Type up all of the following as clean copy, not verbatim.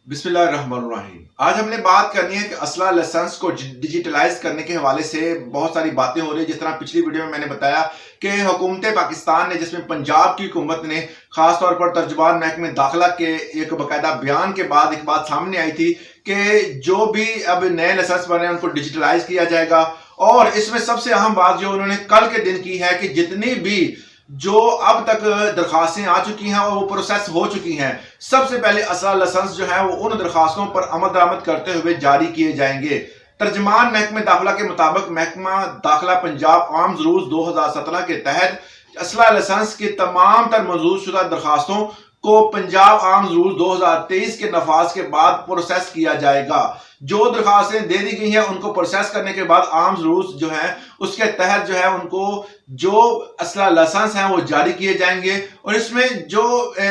बिस्मिल्लाहिर्रहमानिर्रहीम। आज हमने बात करनी है कि असला लाइसेंस को डिजिटलाइज करने के हवाले से बहुत सारी बातें हो रही है। जिस तरह पिछली वीडियो में मैंने बताया कि हुकूमत पाकिस्तान ने, जिसमें पंजाब की हुकूमत ने खास तौर पर तर्जुमान महकमे दाखिला के एक बाकायदा बयान के बाद एक बात सामने आई थी कि जो भी अब नए लाइसेंस बने उनको डिजिटलाइज किया जाएगा। और इसमें सबसे अहम बात जो उन्होंने कल के दिन की है कि जितनी भी जो अब तक दरखास्तें आ चुकी हैं और वो प्रोसेस हो चुकी हैं, सबसे पहले असला लाइसेंस जो है वो उन दरखास्तों पर अमल दरामद करते हुए जारी किए जाएंगे। तर्जमान महकमे दाखिला के मुताबिक महकमा दाखिला पंजाब आर्म्स रूल्स 2017 के तहत असला लाइसेंस की तमाम तर मंजूर शुदा दरखास्तों को पंजाब आर्म्स रूल 2023 के नफाज के बाद प्रोसेस किया जाएगा। जो दरखास्तें दे दी गई हैं उनको प्रोसेस करने के बाद आर्म्स रूल्स जो है उसके तहत जो है उनको जो असला लाइसेंस हैं वो जारी किए जाएंगे। और इसमें जो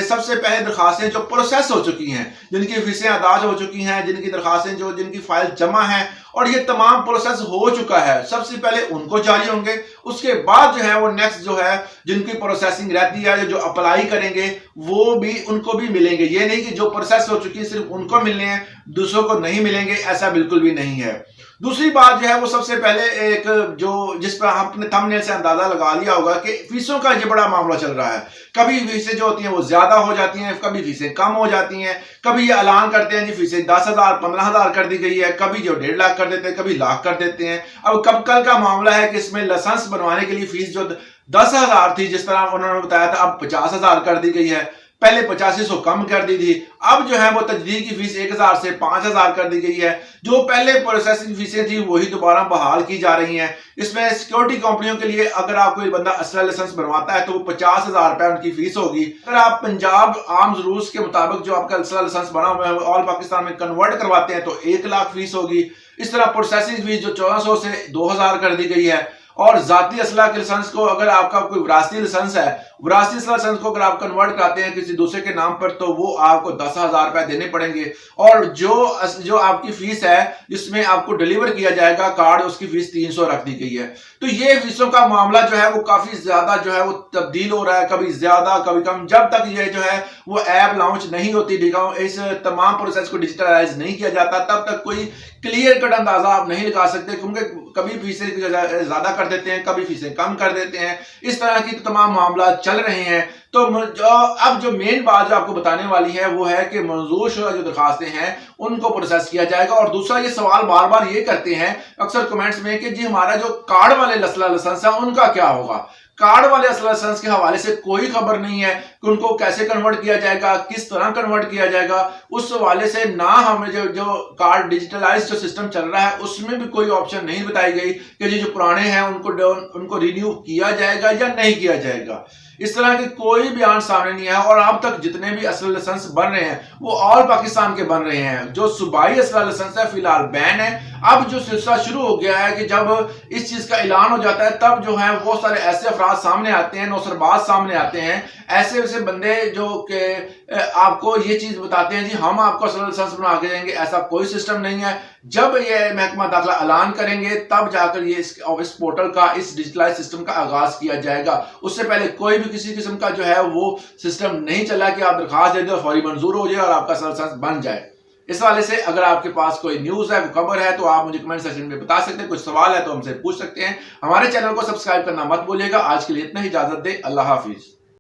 सबसे पहले दरखास्तें जो प्रोसेस हो चुकी हैं, जिनकी फीसें अदा हो चुकी हैं, जिनकी दरखास्तें जो जिनकी फाइल जमा है और ये तमाम प्रोसेस हो चुका है, सबसे पहले उनको जारी होंगे। उसके बाद जो है वो नेक्स्ट जो है जिनकी प्रोसेसिंग रहती है, जो अप्लाई करेंगे वो भी उनको भी मिलेंगे। ये नहीं कि जो प्रोसेस हो चुकी है सिर्फ उनको मिलने हैं, दूसरों को नहीं मिलेंगे, ऐसा बिल्कुल भी नहीं है। दूसरी बात जो है वो सबसे पहले एक जो जिस पर आपने थंबनेल से अंदाजा लगा लिया होगा कि फीसों का ये बड़ा मामला चल रहा है। कभी फीसें जो होती हैं वो ज्यादा हो जाती हैं, कभी फीसें कम हो जाती हैं। कभी ये ऐलान करते हैं जी फीसें 10,000 15,000 कर दी गई है, कभी जो 1.5 लाख कर देते हैं, कभी लाख कर देते हैं। अब कल का मामला है कि इसमें लाइसेंस बनवाने के लिए फीस जो 10,000 थी, जिस तरह उन्होंने बताया था, अब 50,000 कर दी गई है। पहले 8500 कम कर दी थी, अब जो है वो तजदीद की फीस 1000 से 5000 कर दी गई है। जो पहले प्रोसेसिंग फीसें थी वही दोबारा बहाल की जा रही हैं। इसमें सिक्योरिटी कंपनियों के लिए अगर आप कोई बंदा असला लाइसेंस बनवाता है तो वो 50,000 रुपए उनकी फीस होगी। अगर आप पंजाब आर्म्स रूल्स के मुताबिक जो आपका असला लाइसेंस बना हुआ है ऑल पाकिस्तान में कन्वर्ट करवाते हैं तो 1 लाख फीस होगी। इस तरह प्रोसेसिंग फीस जो 1400 से 2000 कर दी गई है। और जाती असला के लाइसेंस को अगर आपका कोई विरासती लाइसेंस है, विरासती लाइसेंस को अगर आप कन्वर्ट कराते हैं किसी दूसरे के नाम पर तो वो आपको 10,000 रुपए देने पड़ेंगे। और जो आपकी फीस है जिसमें आपको डिलीवर किया जाएगा कार्ड, उसकी फीस 300 रख दी गई है। तो ये फीसों का मामला जो है वो काफी ज्यादा जो है वो तब्दील हो रहा है, कभी ज्यादा कभी कम। जब तक ये जो है वो ऐप लॉन्च नहीं होती, इस तमाम प्रोसेस को डिजिटलाइज नहीं किया जाता, तब तक कोई क्लियर कट अंदाजा आप नहीं लगा सकते, क्योंकि कभी फीसें ज्यादा कर देते हैं, कभी फीसें कम कर देते हैं। इस तरह की तमाम मामला चल रहे हैं। तो अब जो मेन बात जो आपको बताने वाली है वो है कि मंजूर शुदा जो दरखास्तें हैं उनको प्रोसेस किया जाएगा। और दूसरा ये सवाल बार बार ये करते हैं अक्सर कमेंट्स में कि जी हमारा जो कार्ड वाले असला लाइसेंस है उनका क्या होगा। कार्ड वाले असला लाइसेंस के हवाले से कोई खबर नहीं है कि उनको कैसे कन्वर्ट किया जाएगा, किस तरह कन्वर्ट किया जाएगा। उस हवाले से ना हमें जो कार्ड डिजिटलाइज जो सिस्टम चल रहा है उसमें भी कोई ऑप्शन नहीं बताई गई कि जो पुराने हैं उनको रिन्यू किया जाएगा या नहीं किया जाएगा। इस तरह के कोई बयान सामने नहीं है। और अब तक जितने भी असला लाइसेंस बन रहे हैं वो ऑल पाकिस्तान के बन रहे हैं। जो सूबाई असला लाइसेंस है फिलहाल बैन है। अब जो सिलसिला शुरू हो गया है कि जब इस चीज का ऐलान हो जाता है तब जो है बहुत सारे ऐसे अफराद सामने आते हैं, नौसरबाज सामने आते हैं, ऐसे वैसे बंदे जो कि आपको ये चीज बताते हैं जी हम आपको असला लाइसेंस बना के देंगे। ऐसा कोई सिस्टम नहीं है। जब ये महकमा दाखिला ऐलान करेंगे तब जाकर ये इस पोर्टल का, इस डिजिटलाइज सिस्टम का आगाज किया जाएगा। उससे पहले कोई भी किसी किस्म का जो है वो सिस्टम नहीं चला कि आप दरखास्त दे दो, फौरी मंजूर हो जाए और आपका लाइसेंस बन जाए। इस वाले से अगर आपके पास कोई न्यूज है, कोई खबर है तो आप मुझे कमेंट सेक्शन में बता सकते हैं। कुछ सवाल है तो हमसे पूछ सकते हैं। हमारे चैनल को सब्सक्राइब करना मत भूलिएगा। आज के लिए इतना ही, इजाजत दे, अल्लाह हाफिज।